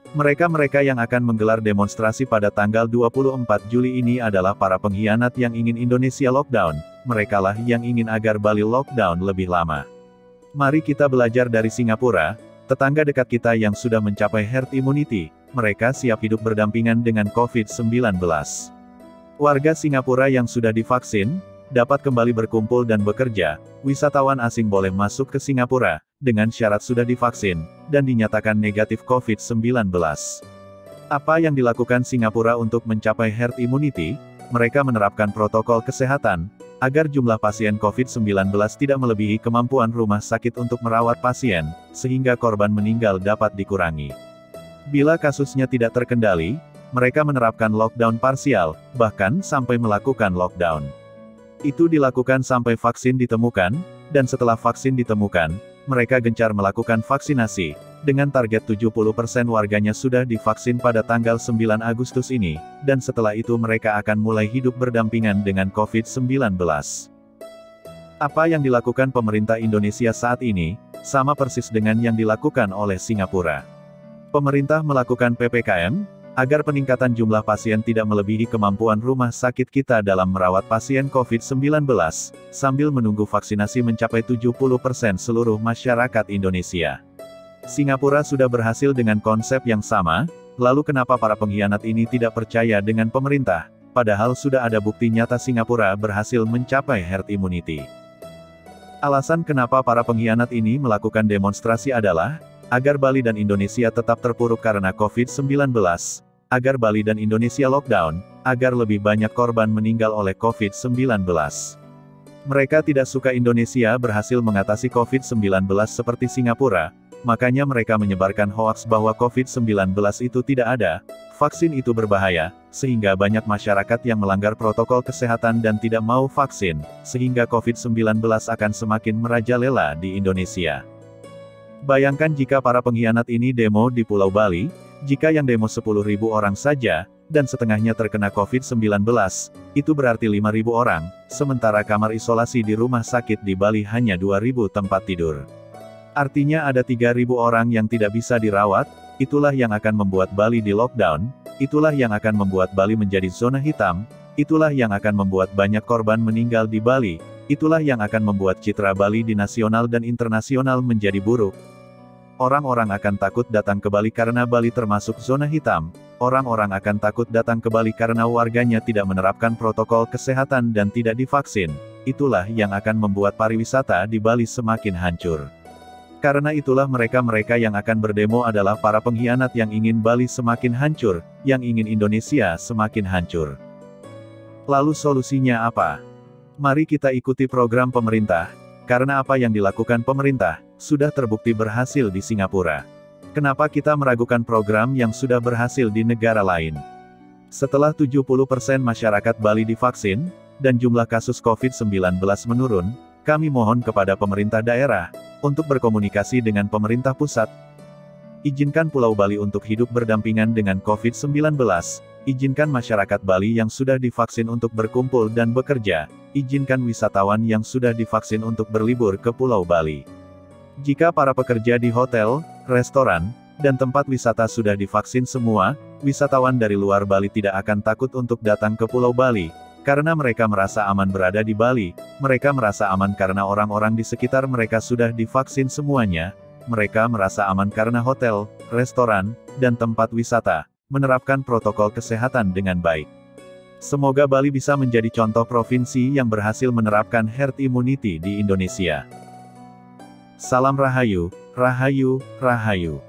Mereka-mereka yang akan menggelar demonstrasi pada tanggal 24 Juli ini adalah para pengkhianat yang ingin Indonesia lockdown, merekalah yang ingin agar Bali lockdown lebih lama. Mari kita belajar dari Singapura, tetangga dekat kita yang sudah mencapai herd immunity, mereka siap hidup berdampingan dengan COVID-19. Warga Singapura yang sudah divaksin, dapat kembali berkumpul dan bekerja, wisatawan asing boleh masuk ke Singapura, dengan syarat sudah divaksin, dan dinyatakan negatif COVID-19. Apa yang dilakukan Singapura untuk mencapai herd immunity? Mereka menerapkan protokol kesehatan, agar jumlah pasien COVID-19 tidak melebihi kemampuan rumah sakit untuk merawat pasien, sehingga korban meninggal dapat dikurangi. Bila kasusnya tidak terkendali, mereka menerapkan lockdown parsial, bahkan sampai melakukan lockdown. Itu dilakukan sampai vaksin ditemukan, dan setelah vaksin ditemukan, mereka gencar melakukan vaksinasi, dengan target 70% warganya sudah divaksin pada tanggal 9 Agustus ini, dan setelah itu mereka akan mulai hidup berdampingan dengan COVID-19. Apa yang dilakukan pemerintah Indonesia saat ini, sama persis dengan yang dilakukan oleh Singapura. Pemerintah melakukan PPKM, agar peningkatan jumlah pasien tidak melebihi kemampuan rumah sakit kita dalam merawat pasien COVID-19, sambil menunggu vaksinasi mencapai 70% seluruh masyarakat Indonesia. Singapura sudah berhasil dengan konsep yang sama, lalu kenapa para pengkhianat ini tidak percaya dengan pemerintah, padahal sudah ada bukti nyata Singapura berhasil mencapai herd immunity. Alasan kenapa para pengkhianat ini melakukan demonstrasi adalah, agar Bali dan Indonesia tetap terpuruk karena COVID-19, agar Bali dan Indonesia lockdown, agar lebih banyak korban meninggal oleh COVID-19. Mereka tidak suka Indonesia berhasil mengatasi COVID-19 seperti Singapura, makanya mereka menyebarkan hoaks bahwa COVID-19 itu tidak ada, vaksin itu berbahaya, sehingga banyak masyarakat yang melanggar protokol kesehatan dan tidak mau vaksin, sehingga COVID-19 akan semakin merajalela di Indonesia. Bayangkan jika para pengkhianat ini demo di Pulau Bali, jika yang demo 10.000 orang saja, dan setengahnya terkena COVID-19, itu berarti 5.000 orang, sementara kamar isolasi di rumah sakit di Bali hanya 2.000 tempat tidur. Artinya ada 3.000 orang yang tidak bisa dirawat, itulah yang akan membuat Bali di lockdown, itulah yang akan membuat Bali menjadi zona hitam, itulah yang akan membuat banyak korban meninggal di Bali, itulah yang akan membuat citra Bali di nasional dan internasional menjadi buruk. Orang-orang akan takut datang ke Bali karena Bali termasuk zona hitam. Orang-orang akan takut datang ke Bali karena warganya tidak menerapkan protokol kesehatan dan tidak divaksin. Itulah yang akan membuat pariwisata di Bali semakin hancur. Karena itulah mereka-mereka yang akan berdemo adalah para pengkhianat yang ingin Bali semakin hancur, yang ingin Indonesia semakin hancur. Lalu solusinya apa? Mari kita ikuti program pemerintah. Karena apa yang dilakukan pemerintah, sudah terbukti berhasil di Singapura. Kenapa kita meragukan program yang sudah berhasil di negara lain? Setelah 70% masyarakat Bali divaksin, dan jumlah kasus COVID-19 menurun, kami mohon kepada pemerintah daerah, untuk berkomunikasi dengan pemerintah pusat. Izinkan Pulau Bali untuk hidup berdampingan dengan COVID-19, izinkan masyarakat Bali yang sudah divaksin untuk berkumpul dan bekerja, izinkan wisatawan yang sudah divaksin untuk berlibur ke Pulau Bali. Jika para pekerja di hotel, restoran, dan tempat wisata sudah divaksin semua, wisatawan dari luar Bali tidak akan takut untuk datang ke Pulau Bali, karena mereka merasa aman berada di Bali, mereka merasa aman karena orang-orang di sekitar mereka sudah divaksin semuanya, mereka merasa aman karena hotel, restoran, dan tempat wisata menerapkan protokol kesehatan dengan baik. Semoga Bali bisa menjadi contoh provinsi yang berhasil menerapkan herd immunity di Indonesia. Salam Rahayu, Rahayu, Rahayu.